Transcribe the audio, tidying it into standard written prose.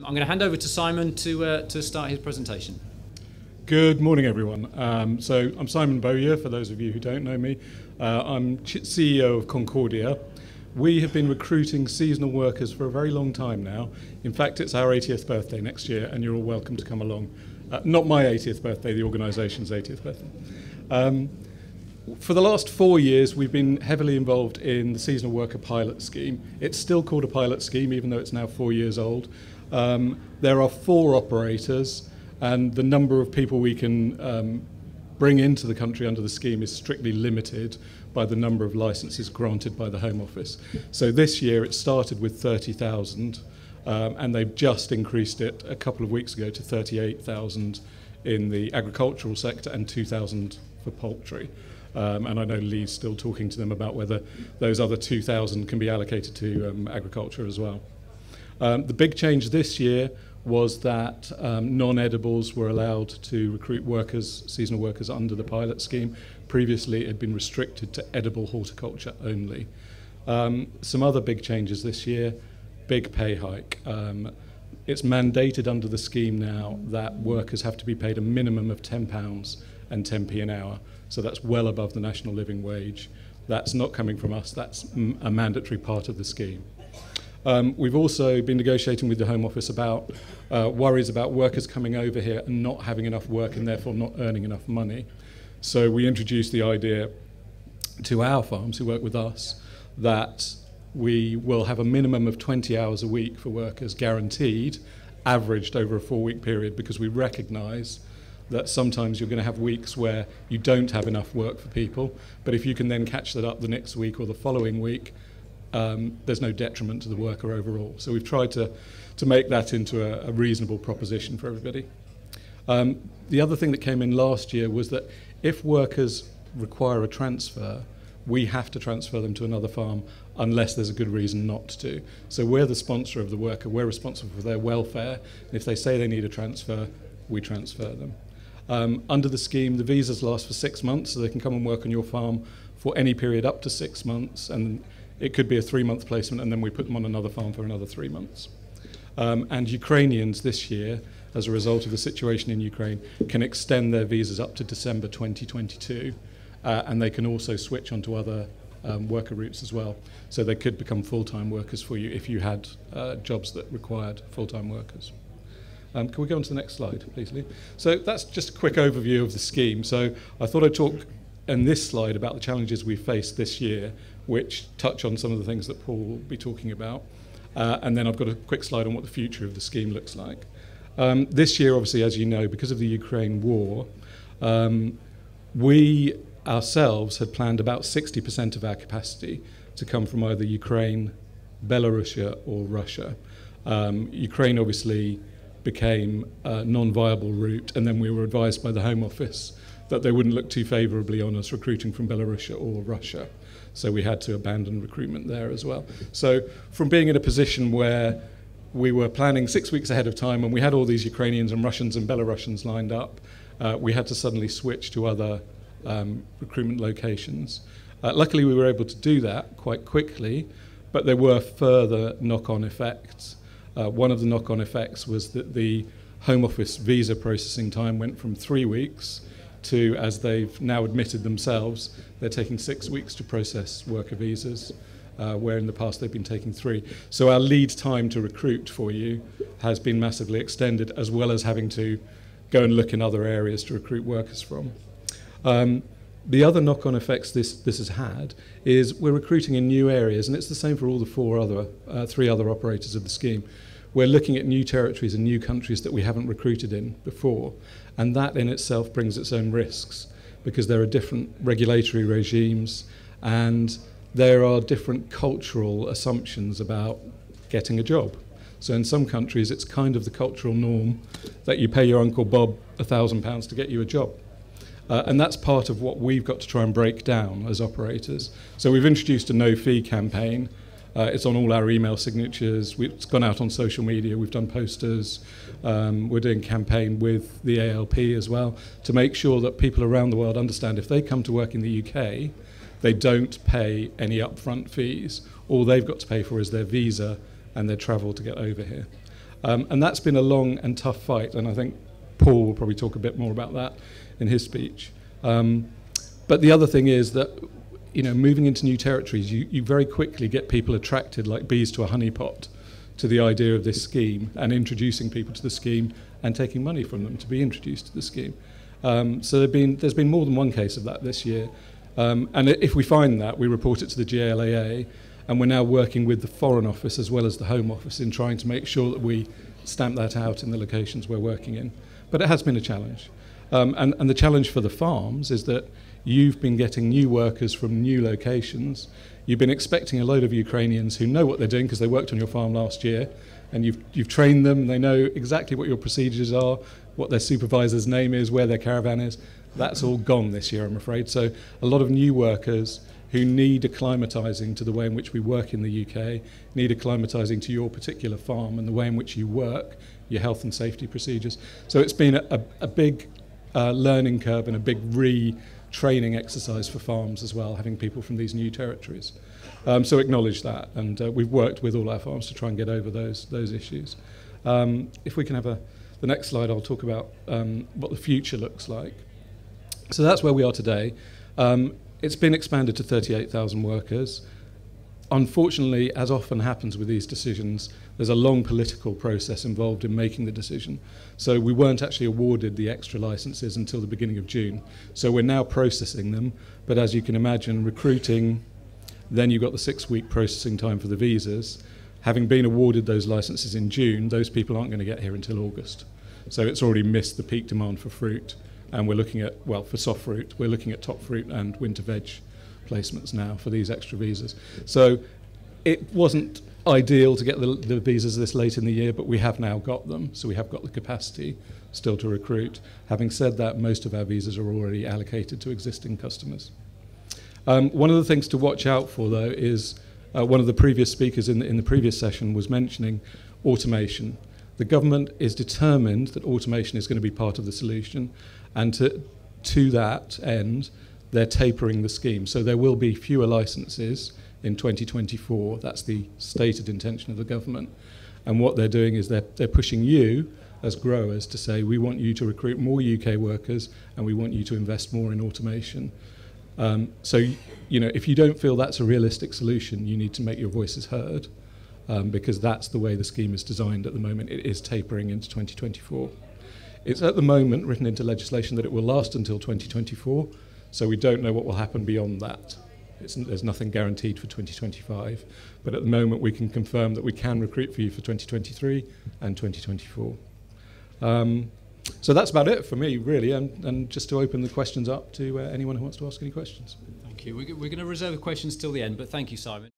I'm going to hand over to Simon to start his presentation. Good morning, everyone. So I'm Simon Bowyer, for those of you who don't know me. I'm CEO of Concordia. We have been recruiting seasonal workers for a very long time now. In fact, it's our 80th birthday next year, and you're all welcome to come along. Not my 80th birthday, the organisation's 80th birthday. For the last 4 years, we've been heavily involved in the seasonal worker pilot scheme. It's still called a pilot scheme, even though it's now 4 years old. There are 4 operators, and the number of people we can bring into the country under the scheme is strictly limited by the number of licences granted by the Home Office. So this year it started with 30,000, and they've just increased it a couple of weeks ago to 38,000 in the agricultural sector and 2,000 for poultry. And I know Lee's still talking to them about whether those other 2,000 can be allocated to agriculture as well. The big change this year was that non-edibles were allowed to recruit workers, seasonal workers, under the pilot scheme. Previously, it had been restricted to edible horticulture only. Some other big changes this year: big pay hike. It's mandated under the scheme now that workers have to be paid a minimum of £10 and 10p an hour. So that's well above the national living wage. That's not coming from us. That's a mandatory part of the scheme. We've also been negotiating with the Home Office about worries about workers coming over here and not having enough work and therefore not earning enough money. So we introduced the idea to our farms who work with us that we will have a minimum of 20 hours a week for workers guaranteed, averaged over a 4-week period, because we recognise that sometimes you're going to have weeks where you don't have enough work for people, but if you can then catch that up the next week or the following week, there's no detriment to the worker overall. So we've tried to make that into a reasonable proposition for everybody. The other thing that came in last year was that if workers require a transfer, we have to transfer them to another farm unless there's a good reason not to. So we're the sponsor of the worker, we're responsible for their welfare, and if they say they need a transfer, we transfer them. Under the scheme, the visas last for 6 months, so they can come and work on your farm for any period up to 6 months, and it could be a 3-month placement, and then we put them on another farm for another 3 months. And Ukrainians this year, as a result of the situation in Ukraine, can extend their visas up to December 2022, and they can also switch onto other worker routes as well. So they could become full-time workers for you if you had jobs that required full-time workers. Can we go on to the next slide, please, Lee? So that's just a quick overview of the scheme. So I thought I'd talk in this slide about the challenges we faced this year, which touch on some of the things that Paul will be talking about. And then I've got a quick slide on what the future of the scheme looks like. This year, obviously, as you know, because of the Ukraine war, we ourselves had planned about 60% of our capacity to come from either Ukraine, Belarus or Russia. Ukraine obviously became a non-viable route, and then we were advised by the Home Office that they wouldn't look too favourably on us recruiting from Belarus or Russia. So we had to abandon recruitment there as well. So from being in a position where we were planning 6 weeks ahead of time and we had all these Ukrainians and Russians and Belarusians lined up, we had to suddenly switch to other recruitment locations. Luckily we were able to do that quite quickly, but there were further knock-on effects. One of the knock-on effects was that the Home Office visa processing time went from 3 weeks to, as they've now admitted themselves, they're taking 6 weeks to process worker visas, where in the past they've been taking 3. So our lead time to recruit for you has been massively extended, as well as having to go and look in other areas to recruit workers from. The other knock-on effects this has had is we're recruiting in new areas, and it's the same for all the 3 other operators of the scheme. We're looking at new territories and new countries that we haven't recruited in before, and that in itself brings its own risks, because there are different regulatory regimes and there are different cultural assumptions about getting a job. So in some countries it's kind of the cultural norm that you pay your Uncle Bob £1,000 to get you a job. And that's part of what we've got to try and break down as operators. So we've introduced a no-fee campaign. It's on all our email signatures. It's gone out on social media. We've done posters. We're doing a campaign with the ALP as well to make sure that people around the world understand if they come to work in the UK, they don't pay any upfront fees. All they've got to pay for is their visa and their travel to get over here. And that's been a long and tough fight, and I think Paul will probably talk a bit more about that in his speech. But the other thing is that, moving into new territories, you very quickly get people attracted like bees to a honey pot to the idea of this scheme and introducing people to the scheme and taking money from them to be introduced to the scheme. So there's been more than one case of that this year. And if we find that, we report it to the GLAA, and we're now working with the Foreign Office as well as the Home Office in trying to make sure that we stamp that out in the locations we're working in. But it has been a challenge. And the challenge for the farms is that you've been getting new workers from new locations. You've been expecting a load of Ukrainians who know what they're doing because they worked on your farm last year, and you've trained them. They know exactly what your procedures are, what their supervisor's name is, where their caravan is. That's all gone this year, I'm afraid. So a lot of new workers who need acclimatising to the way in which we work in the UK, need acclimatising to your particular farm and the way in which you work, your health and safety procedures. So it's been a big learning curve and a big retraining exercise for farms as well, having people from these new territories. So acknowledge that, and we've worked with all our farms to try and get over those issues. If we can have the next slide, I'll talk about what the future looks like. So that's where we are today. It's been expanded to 38,000 workers. Unfortunately, as often happens with these decisions, there's a long political process involved in making the decision. So we weren't actually awarded the extra licenses until the beginning of June. So we're now processing them. But as you can imagine, recruiting, then you've got the 6-week processing time for the visas. Having been awarded those licenses in June, those people aren't going to get here until August. So it's already missed the peak demand for fruit. And we're looking at, for soft fruit, we're looking at top fruit and winter veg placements now for these extra visas. So it wasn't ideal to get the visas this late in the year, but we have now got them. So we have got the capacity still to recruit. Having said that, most of our visas are already allocated to existing customers. One of the things to watch out for, though, is one of the previous speakers in the previous session was mentioning automation. The government is determined that automation is going to be part of the solution, and to that end, they're tapering the scheme. So there will be fewer licenses in 2024. That's the stated intention of the government. And what they're doing is they're pushing you as growers to say, we want you to recruit more UK workers and we want you to invest more in automation. So, if you don't feel that's a realistic solution, you need to make your voices heard, because that's the way the scheme is designed at the moment. It is tapering into 2024. It's at the moment written into legislation that it will last until 2024, so we don't know what will happen beyond that. There's nothing guaranteed for 2025, but at the moment we can confirm that we can recruit for you for 2023 and 2024. So that's about it for me, really, and just to open the questions up to anyone who wants to ask any questions. Thank you. We're going to reserve the questions till the end, but thank you, Simon.